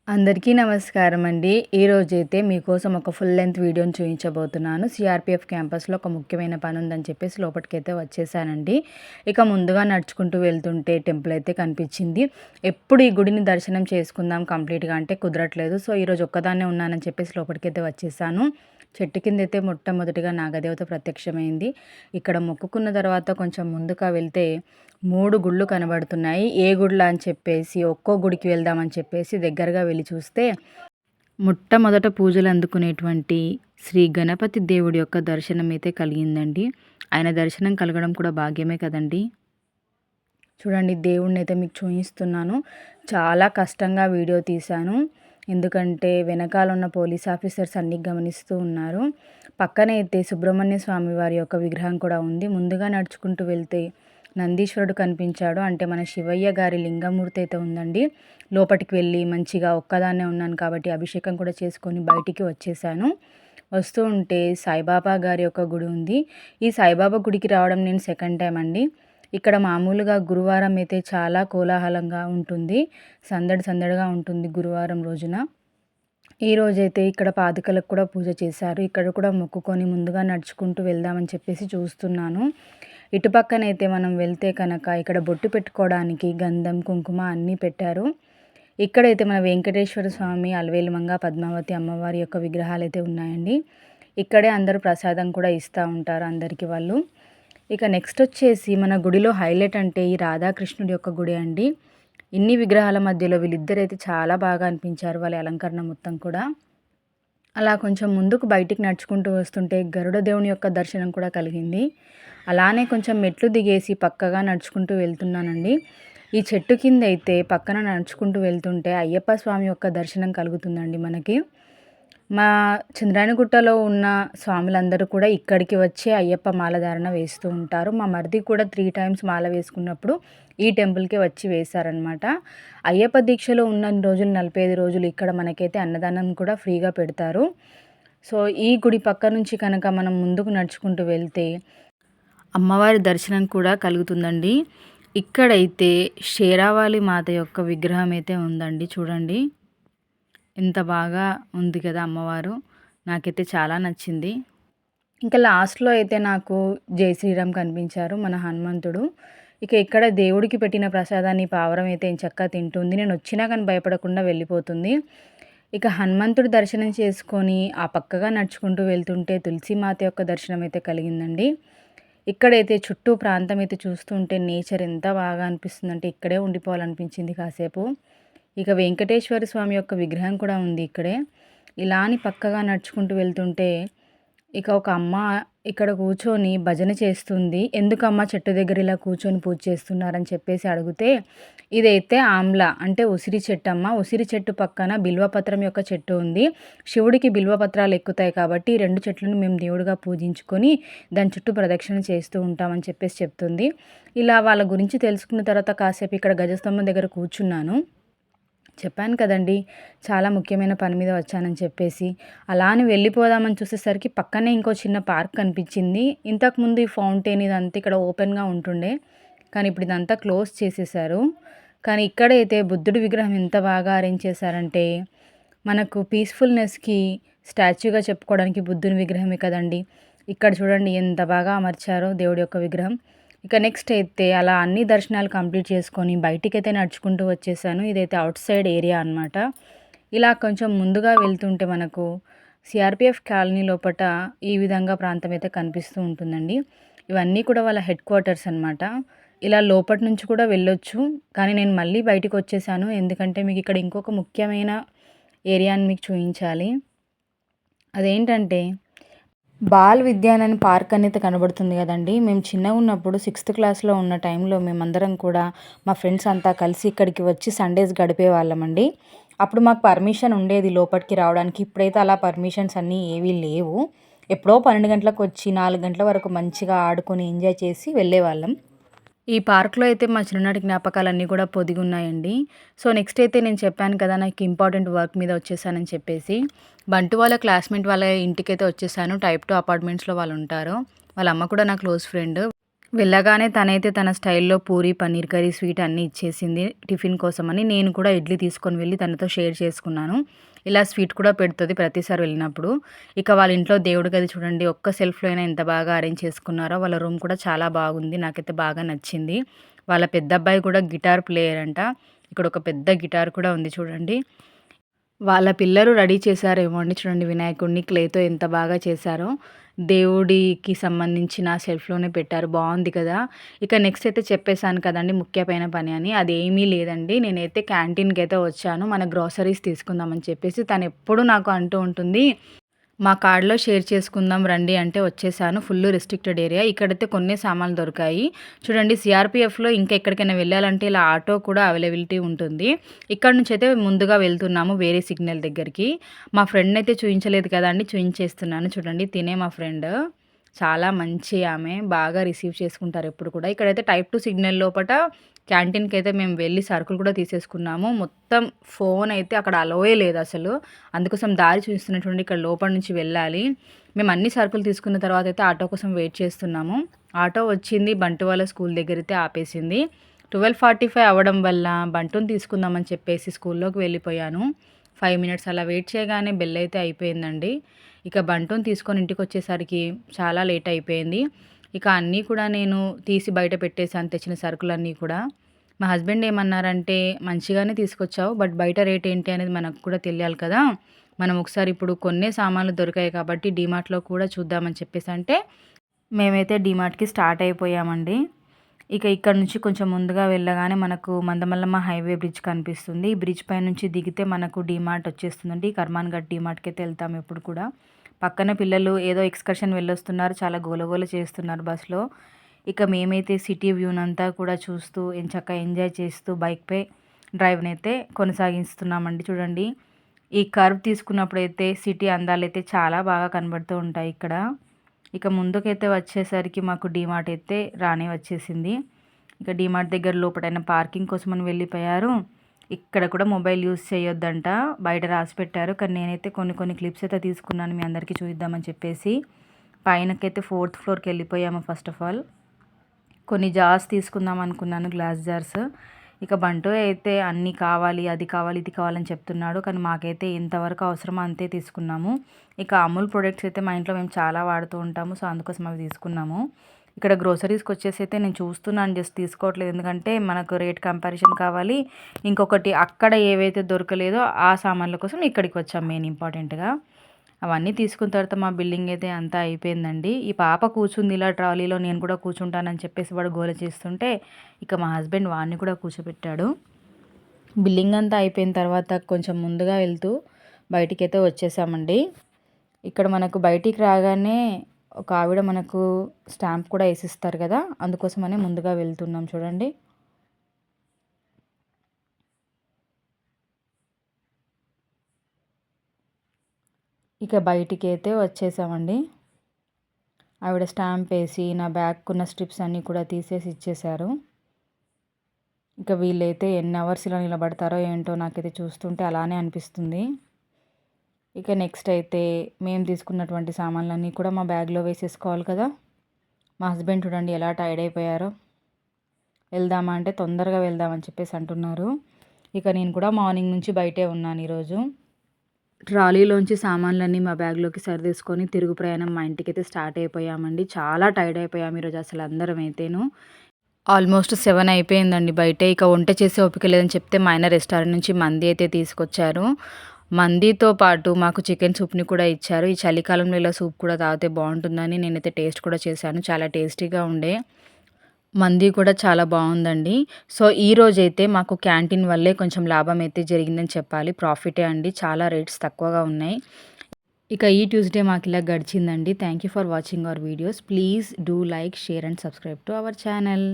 అందరికీ నమస్కారం అండి. ఈరోజైతే మీకోసం ఒక ఫుల్ లెంత్ వీడియోని చూపించబోతున్నాను. సిఆర్‌పిఎఫ్ క్యాంపస్‌లో ఒక ముఖ్యమైన పని ఉందని చెప్పేసి లోపటికైతే వచ్చేసానండి. ఇక ముందుగా నడుచుకుంటూ వెళ్తుంటే టెంపుల్ అయితే కనిపించింది. ఎప్పుడు ఈ గుడిని దర్శనం చేసుకుందాం కంప్లీట్‌గా అంటే కుదరట్లేదు. సో, ఈరోజు ఒక్కదాన్నే ఉన్నానని చెప్పేసి లోపటికైతే వచ్చేసాను. చెట్టు కిందైతే మొట్టమొదటిగా నాగదేవత ప్రత్యక్షమైంది. ఇక్కడ మొక్కుకున్న తర్వాత కొంచెం ముందుగా వెళ్తే 3 గుళ్ళు కనబడుతున్నాయి. ఏ గుడిలా అని చెప్పేసి ఒక్కో గుడికి వెళ్దామని చెప్పేసి దగ్గరగా వెళ్లి చూస్తే మొట్టమొదట పూజలు అందుకునేటువంటి శ్రీ గణపతి దేవుడి యొక్క దర్శనం అయితే కలిగిందండి. ఆయన దర్శనం కలగడం కూడా భాగ్యమే కదండీ! చూడండి దేవుడినైతే మీకు చూపిస్తున్నాను. చాలా కష్టంగా వీడియో తీశాను. ఎందుకంటే వెనకాల ఉన్న పోలీస్ ఆఫీసర్స్ అన్నీ గమనిస్తూ ఉన్నారు. పక్కనే అయితే సుబ్రహ్మణ్య స్వామి వారి యొక్క విగ్రహం కూడా ఉంది. ముందుగా నడుచుకుంటూ వెళ్తే నందీశ్వరుడు కనిపించాడు. అంటే మన శివయ్య గారి లింగమూర్తి అయితే ఉందండి. లోపటికి వెళ్ళి మంచిగా ఒక్కదాన్నే ఉన్నాను కాబట్టి అభిషేకం కూడా చేసుకొని బయటికి వచ్చేసాను. వస్తూ ఉంటే సాయిబాబా గారి యొక్క గుడి ఉంది. ఈ సాయిబాబా గుడికి రావడం నేను సెకండ్ టైం అండి. ఇక్కడ మామూలుగా గురువారం అయితే చాలా కోలాహలంగా ఉంటుంది. సందడి సందడిగా ఉంటుంది గురువారం రోజున. ఈరోజైతే ఇక్కడ పాదుకలకు కూడా పూజ చేశారు. ఇక్కడ కూడా మొక్కుకొని ముందుగా నడుచుకుంటూ వెళ్దామని చెప్పేసి చూస్తున్నాను. ఇటుపక్కనైతే మనం వెళ్తే కనుక ఇక్కడ బొట్టు పెట్టుకోవడానికి గంధం, కుంకుమ అన్నీ పెట్టారు. ఇక్కడైతే మన వెంకటేశ్వర స్వామి, అలవేలుమంగ, పద్మావతి అమ్మవారి యొక్క విగ్రహాలు అయితే ఉన్నాయండి. ఇక్కడే అందరూ ప్రసాదం కూడా ఇస్తూ ఉంటారు అందరికీ వాళ్ళు. ఇక నెక్స్ట్ వచ్చేసి మన గుడిలో హైలైట్ అంటే ఈ రాధాకృష్ణుడి యొక్క గుడి అండి. ఇన్ని విగ్రహాల మధ్యలో వీళ్ళిద్దరైతే చాలా బాగా అనిపించారు వాళ్ళ అలంకరణ మొత్తం కూడా. అలా కొంచెం ముందుకు బయటికి నడుచుకుంటూ వస్తుంటే గరుడ దేవుని యొక్క దర్శనం కూడా కలిగింది. అలానే కొంచెం మెట్లు దిగేసి పక్కగా నడుచుకుంటూ వెళ్తున్నానండి. ఈ చెట్టు కింద అయితే పక్కన నడుచుకుంటూ వెళ్తుంటే అయ్యప్ప స్వామి యొక్క దర్శనం కలుగుతుందండి మనకి. మా చంద్రాయణగుట్టలో ఉన్న స్వాములందరూ కూడా ఇక్కడికి వచ్చి అయ్యప్ప మాలధారణ వేస్తూ ఉంటారు. మా మరిది కూడా 3 టైమ్స్ మాల వేసుకున్నప్పుడు ఈ టెంపుల్‌కే వచ్చి వేశారనమాట. అయ్యప్ప దీక్షలో ఉన్నన్ని రోజులు 45 రోజులు ఇక్కడ మనకైతే అన్నదానం కూడా ఫ్రీగా పెడతారు. సో, ఈ గుడి పక్క నుంచి కనుక మనం ముందుకు నడుచుకుంటూ వెళ్తే అమ్మవారి దర్శనం కూడా కలుగుతుందండి. ఇక్కడైతే షేరావాలి మాత యొక్క విగ్రహం అయితే ఉందండి చూడండి. ఎంత బాగా ఉంది కదా అమ్మవారు. నాకైతే చాలా నచ్చింది. ఇంకా లాస్ట్‌లో అయితే నాకు జై శ్రీరామ్ కనిపించారు మన హనుమంతుడు. ఇక ఇక్కడ దేవుడికి పెట్టిన ప్రసాదాన్ని పావురం అయితే ఎంచక్కా తింటుంది. నేను వచ్చినా కానీ భయపడకుండా వెళ్ళిపోతుంది. ఇక హనుమంతుడి దర్శనం చేసుకొని ఆ పక్కగా నడుచుకుంటూ వెళ్తుంటే తులసిమాత యొక్క దర్శనం అయితే కలిగిందండి. ఇక్కడైతే చుట్టూ ప్రాంతం అయితే చూస్తుంటే నేచర్ ఎంత బాగా అనిపిస్తుందంటే ఇక్కడే ఉండిపోవాలనిపించింది కాసేపు. ఇక వెంకటేశ్వర స్వామి యొక్క విగ్రహం కూడా ఉంది ఇక్కడే. ఇలా అని పక్కగా నడుచుకుంటూ వెళ్తుంటే ఇక ఒక అమ్మ ఇక్కడ కూర్చొని భజన చేస్తుంది. ఎందుకమ్మా చెట్టు దగ్గర ఇలా కూర్చొని పూజ చేస్తున్నారని చెప్పేసి అడిగితే, ఇదైతే ఆమ్ల అంటే ఉసిరి చెట్టు అమ్మ. ఉసిరి చెట్టు పక్కన బిల్వపత్రం యొక్క చెట్టు ఉంది. శివుడికి బిల్వపత్రాలు ఎక్కుతాయి కాబట్టి ఈ 2 చెట్లను మేము దేవుడిగా పూజించుకొని దాని చుట్టూ ప్రదక్షిణ చేస్తూ ఉంటామని చెప్పేసి చెప్తుంది. ఇలా వాళ్ళ గురించి తెలుసుకున్న తర్వాత కాసేపు ఇక్కడ గజస్తంభం దగ్గర కూర్చున్నాను. చెప్పాను కదండీ! చాలా ముఖ్యమైన పని మీద వచ్చానని చెప్పేసి. అలా అని వెళ్ళిపోదామని చూసేసరికి పక్కనే ఇంకో చిన్న పార్క్ కనిపించింది. ఇంతకుముందు ఈ ఫౌంటైన్ ఇదంతా ఇక్కడ ఓపెన్‌గా ఉంటుండే. కానీ ఇప్పుడు ఇదంతా క్లోజ్ చేసేశారు. కానీ ఇక్కడైతే బుద్ధుడి విగ్రహం ఎంత బాగా అరేంజ్ చేశారంటే, మనకు పీస్‌ఫుల్‌నెస్‌కి స్టాచ్యూగా చెప్పుకోవడానికి బుద్ధుని విగ్రహమే కదండీ! ఇక్కడ చూడండి ఎంత బాగా అమర్చారో దేవుడి యొక్క విగ్రహం. ఇక నెక్స్ట్ అయితే అలా అన్ని దర్శనాలు కంప్లీట్ చేసుకొని బయటికైతే నడుచుకుంటూ వచ్చేసాను. ఇదైతే ఔట్ సైడ్ ఏరియా అనమాట. ఇలా కొంచెం ముందుగా వెళ్తుంటే మనకు సిఆర్‌పిఎఫ్ కాలనీ లోపట ఈ విధంగా ప్రాంతం అయితే కనిపిస్తూ ఉంటుందండి. ఇవన్నీ కూడా వాళ్ళ హెడ్ క్వార్టర్స్ అనమాట. ఇలా లోపటి నుంచి కూడా వెళ్ళొచ్చు. కానీ నేను మళ్ళీ బయటికి వచ్చేసాను. ఎందుకంటే మీకు ఇక్కడ ఇంకొక ముఖ్యమైన ఏరియాని మీకు చూయించాలి. అదేంటంటే బాల్ విద్యాన్ అని పార్క్ అనేది కనబడుతుంది కదండీ! మేము చిన్నగున్నప్పుడు 6థ్ క్లాస్‌లో ఉన్న టైంలో మేమందరం కూడా మా ఫ్రెండ్స్ అంతా కలిసి ఇక్కడికి వచ్చి సండేస్ గడిపేవాళ్ళమండి. అప్పుడు మాకు పర్మిషన్ ఉండేది లోపటికి రావడానికి. ఇప్పుడైతే అలా పర్మిషన్స్ అన్నీ ఏవీ లేవు. ఎప్పుడో 12 గంటలకు వచ్చి 4 గంటల వరకు మంచిగా ఆడుకొని ఎంజాయ్ చేసి వెళ్ళేవాళ్ళం. ఈ పార్క్‌లో అయితే మా చిన్ననాటి జ్ఞాపకాలన్నీ కూడా పొదిగున్నాయండి. సో, నెక్స్ట్ అయితే నేను చెప్పాను కదా! నాకు ఇంపార్టెంట్ వర్క్ మీద వచ్చేసానని చెప్పేసి. బంటు వాళ్ళ క్లాస్‌మేట్ వాళ్ళ ఇంటికైతే వచ్చేసాను. టైప్ 2 అపార్ట్మెంట్స్‌లో వాళ్ళుంటారు. వాళ్ళ అమ్మ కూడా నా క్లోజ్ ఫ్రెండ్. వెళ్ళగానే తనైతే తన స్టైల్‌లో పూరి, పన్నీర్ కర్రీ, స్వీట్ అన్నీ ఇచ్చేసింది టిఫిన్ కోసమని. నేను కూడా ఇడ్లీ తీసుకొని వెళ్ళి తనతో షేర్ చేసుకున్నాను. ఇలా స్వీట్ కూడా పెడుతది ప్రతిసారి వెళ్ళినప్పుడు. ఇక వాళ్ళ ఇంట్లో దేవుడి గది చూడండి, ఒక్క సెల్ఫ్‌లో అయినా ఎంత బాగా అరేంజ్ చేసుకున్నారో. వాళ్ళ రూమ్ కూడా చాలా బాగుంది. నాకైతే బాగా నచ్చింది. వాళ్ళ పెద్దబ్బాయి కూడా గిటార్ ప్లేయర్ అంట. ఇక్కడ ఒక పెద్ద గిటార్ కూడా ఉంది చూడండి. వాళ్ళ పిల్లలు రెడీ చేశారేమో అండి. చూడండి వినాయకుడిని క్లేతో ఎంత బాగా చేశారో. దేవుడికి సంబంధించిన షెల్ఫ్‌లోనే పెట్టారు. బావుంది కదా! ఇక నెక్స్ట్ అయితే చెప్పేసాను కదండీ ముఖ్యమైన పని అని. అదేమీ లేదండి. నేనైతే క్యాంటీన్‌కైతే వచ్చాను. మన గ్రోసరీస్ తీసుకుందామని చెప్పేసి తనెప్పుడూ నాకు అంటూ ఉంటుంది. మా కార్డ్‌లో షేర్ చేసుకుందాం రండి అంటే వచ్చేసాను. Full restricted area. ఇక్కడైతే కొన్నే సామాన్లు దొరికాయి. చూడండి సీఆర్‌పీఎఫ్‌లో ఇంకా ఎక్కడికైనా వెళ్ళాలంటే ఇలా ఆటో కూడా అవైలబిలిటీ ఉంటుంది. ఇక్కడ నుంచైతే ముందుగా వెళ్తున్నాము వేరే సిగ్నల్ దగ్గరికి. మా ఫ్రెండ్‌నైతే చూయించలేదు కదండీ! చూయించేస్తున్నాను. చూడండి తినే మా ఫ్రెండ్. చాలా మంచి ఆమె. బాగా రిసీవ్ చేసుకుంటారు ఎప్పుడు కూడా. ఇక్కడైతే టైప్ 2 సిగ్నల్ లోపట క్యాంటీన్‌కైతే మేము వెళ్లి సరుకులు కూడా తీసేసుకున్నాము. మొత్తం ఫోన్ అయితే అక్కడ అలోయే లేదసలు. అందుకోసం దారి చూపిస్తున్నటువంటి ఇక్కడ లోపల నుంచి వెళ్ళాలి. మేము అన్ని సరుకులు తీసుకున్న తర్వాత అయితే ఆటో కోసం వెయిట్ చేస్తున్నాము. ఆటో వచ్చింది. బంటు వాళ్ళ స్కూల్ దగ్గరైతే ఆపేసింది. 12:45 అవ్వడం వల్ల బంటుని తీసుకుందామని చెప్పేసి స్కూల్లోకి వెళ్ళిపోయాను. 5 మినిట్స్ అలా వెయిట్ చేయగానే బెల్ అయితే అయిపోయిందండి. ఇక బంటుని తీసుకొని ఇంటికొచ్చేసరికి చాలా లేట్ అయిపోయింది. ఇక అన్నీ కూడా నేను తీసి బయట పెట్టేసాను తెచ్చిన సరుకులన్నీ కూడా. మా హస్బెండ్ ఏమన్నారంటే, "మంచిగానే తీసుకొచ్చావు. బట్ బయట రేట్ ఏంటి అనేది మనకు కూడా తెలియాలి కదా! మనం ఒకసారి ఇప్పుడు కొన్నే సామాన్లు దొరికాయి కాబట్టి డీమార్ట్‌లో కూడా చూద్దామని" చెప్పేసంటే, మేమైతే డీమార్ట్‌కి స్టార్ట్ అయిపోయామండి. ఇక ఇక్కడ నుంచి కొంచెం ముందుగా వెళ్ళగానే మనకు మందమల్లమ్మ హైవే బ్రిడ్జ్ కనిపిస్తుంది. ఈ బ్రిడ్జ్ పైనుంచి దిగితే మనకు డీమార్ట్ వచ్చేస్తుందండి. కర్మాన్ ఘాట్ డీమార్ట్‌కైతే వెళ్తాము ఎప్పుడు కూడా. పక్కన పిల్లలు ఏదో ఎక్స్‌కర్షన్ వెళ్ళొస్తున్నారు. చాలా గోలగోల చేస్తున్నారు బస్‌లో. ఇక మేమైతే సిటీ వ్యూనంతా కూడా చూస్తూ ఎంచక్కా ఎంజాయ్ చేస్తూ బైక్‌పై డ్రైవ్‌నైతే కొనసాగిస్తున్నామండి. చూడండి ఈ కర్వ్ తీసుకున్నప్పుడైతే సిటీ అందాలైతే చాలా బాగా కనబడుతూ ఉంటాయి ఇక్కడ. ఇక ముందుకైతే వచ్చేసరికి మాకు డీమార్ట్ అయితే రానే వచ్చేసింది. ఇక డీమార్ట్ దగ్గర లోపటైన పార్కింగ్ కోసమని వెళ్ళిపోయారు. ఇక్కడ కూడా మొబైల్ యూజ్ చేయొద్దంట బయట రాసి పెట్టారు. కానీ నేనైతే కొన్ని కొన్ని క్లిప్స్ అయితే తీసుకున్నాను మీ అందరికీ చూపిద్దామని చెప్పేసి. పైనకైతే 4th ఫ్లోర్‌కి వెళ్ళిపోయాము ఫస్ట్ ఆఫ్ ఆల్. కొన్ని జార్స్ తీసుకుందాం అనుకున్నాను గ్లాస్ జార్స్. ఇక బంటు అయితే అన్నీ కావాలి, అది కావాలి, ఇది కావాలని చెప్తున్నాడు. కానీ మాకైతే ఎంతవరకు అవసరమో అంతే తీసుకున్నాము. ఇక అమూల్ ప్రొడక్ట్స్ అయితే మా ఇంట్లో మేము చాలా వాడుతూ ఉంటాము. సో, అందుకోసం అవి తీసుకున్నాము. ఇక్కడ గ్రోసరీస్‌కి వచ్చేసి అయితే నేను చూస్తున్నాను జస్ట్ తీసుకోవట్లేదు. ఎందుకంటే మనకు రేట్ కంపారిజన్ కావాలి. ఇంకొకటి అక్కడ ఏవైతే దొరకలేదో ఆ సామాన్ల కోసం ఇక్కడికి వచ్చాం మెయిన్ ఇంపార్టెంట్‌గా. అవన్నీ తీసుకున్న తర్వాత మా బిల్లింగ్ అయితే అంతా అయిపోయిందండి. ఈ పాప కూర్చుంది ఇలా ట్రాలీలో నేను కూడా కూర్చుంటానని చెప్పేసి వాడు గోల చేస్తుంటే ఇక మా హస్బెండ్ వాడిని కూడా కూర్చోబెట్టాడు. బిల్లింగ్ అంతా అయిపోయిన తర్వాత కొంచెం ముందుగా వెళ్తూ బయటికైతే వచ్చేసామండి. ఇక్కడ మనకు బయటికి రాగానే ఒక ఆవిడ మనకు స్టాంప్ కూడా వేసిస్తారు కదా! అందుకోసమని ముందుగా వెళ్తున్నాం చూడండి. ఇక బయటికైతే వచ్చేసామండి. ఆవిడ స్టాంప్ వేసి నా బ్యాగ్‌కున్న స్ట్రిప్స్ అన్నీ కూడా తీసేసి ఇచ్చేశారు. ఇక వీళ్ళైతే ఎన్ని అవర్స్ ఇలా నిలబడతారో ఏంటో నాకైతే చూస్తుంటే అలానే అనిపిస్తుంది. ఇక నెక్స్ట్ అయితే మేము తీసుకున్నటువంటి సామాన్లన్నీ కూడా మా బ్యాగ్‌లో వేసేసుకోవాలి కదా! మా హస్బెండ్ చూడండి ఎలా టైర్డ్ అయిపోయారో. వెళ్దామా అంటే తొందరగా వెళ్దామని చెప్పేసి అంటున్నారు. ఇక నేను కూడా మార్నింగ్ నుంచి బయటే ఉన్నాను ఈరోజు. ట్రాలీలోంచి సామాన్లన్నీ మా బ్యాగ్‌లోకి సర్దేసుకొని తిరుగు ప్రయాణం మా ఇంటికైతే స్టార్ట్ అయిపోయామండి. చాలా టైర్డ్ అయిపోయాము ఈరోజు అసలు అందరం అయితేను. ఆల్మోస్ట్ 7 అయిపోయిందండి బయటే. ఇక వంట చేసే ఓపిక లేదని చెప్తే మా ఆయన రెస్టారెంట్ నుంచి మంది అయితే తీసుకొచ్చారు. మందితో పాటు మాకు చికెన్ సూప్‌ని కూడా ఇచ్చారు. ఈ చలికాలంలో ఇలా సూప్ కూడా తాగితే బావుంటుందని నేనైతే టేస్ట్ కూడా చేశాను. చాలా టేస్టీగా ఉండే. మంది కూడా చాలా బావుందండి. సో, ఈరోజైతే మాకు క్యాంటీన్ వల్లే కొంచెం లాభం అయితే జరిగిందని చెప్పాలి. ప్రాఫిటే అండి. చాలా రేట్స్ తక్కువగా ఉన్నాయి. ఇక ఈ ట్యూస్‌డే మాకిలా గడిచిందండి. Thank you for watching our videos. Please do like, share and subscribe to our channel.